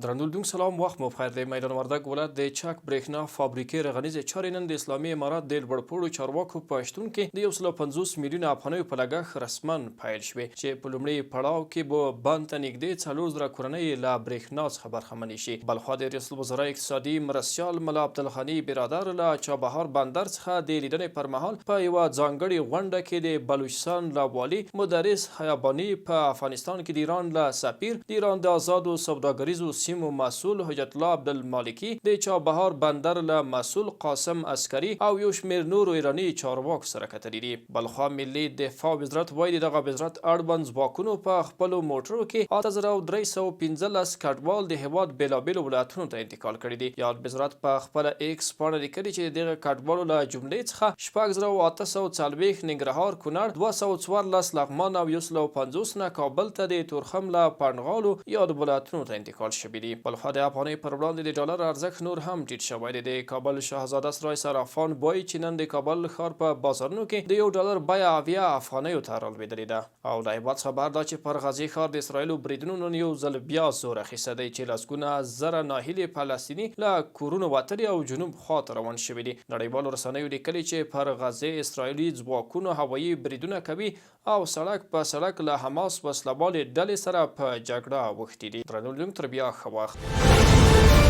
درنولیدونکو سلام، وخت مو بخیر دی. میدان وردګ ولایت د چک برېښنا فابریکې رغنیزې چارې نن د اسلامي امارات د لوړپوړو چارواکو په شتون کې د 150 میلیونه افغانیو په لګښت رسماً پیل شوې، چې په لومړي پړاو کې به بند ته نږدې 4000 کورنۍ له برېښنا څخه برخمنې شي. بلخوا د ریاست الوزرا اقتصادي مرستیال ملا عبدالغني برادر له چابهار بندر څخه د لیدنې پر مهال په یوه ځانګړې غونډه کې د بلوچستان له والي مدرس حیاباني، په افغانستان کې د ایران له سفیر، د ایران د آزادو سوداګریزو سیمو مسؤل حجت الله عبدالمالکي، د چابهار بندر له مسؤل قاسم عسکري او یو شمېر نورو ایراني چارواکو سره کتلي دي. بلخوا ملي دفاع وزارت وایي دغه وزارت اړوند ځواکونو په خپلو موټرو کې 8315 کډوال د هېواد بېلابېلو ولایتونو ته انتقال کړي دي. یاد وزارت په خپله ایکس پاڼه لیکلي چې دغه کډوالو له جملې څخه 6840 ننګرهار، کونړ، 214 لغمان او 150 نه کابل ته د تورخم له پنډغالو یاد ولایتونو ته انتقال شوي دي. بلخوا د افغانۍ پر وړاندې د ډالر ارزښت نور هم ټیټ شوی دی. د کابل شاهزاده سرای صرافان وایي چې نن د کابل ښار په بازارونو کې د 1 ډالر بیه 70 افغانیو ته رالوېدلې ده. او له هېواد خبر ده چې پر غزې ښار د اسرایلو بریدونو نن یو ځل بیا زور اخیستی دی، چې لسګونه زره ناهیلې فلسطیني له کورونو وتلي او جنوب خواته روان شوي دي. نړیوالو رسنیو لیکلي چې پر غزې اسرایلي ځواکونو هوایي بریدونه کوي او سړک په سړک له حماس وسلوالې ډلې سره په جګړه اوښتي دي. درنو لیدونکو، تر بیا ښه وخت.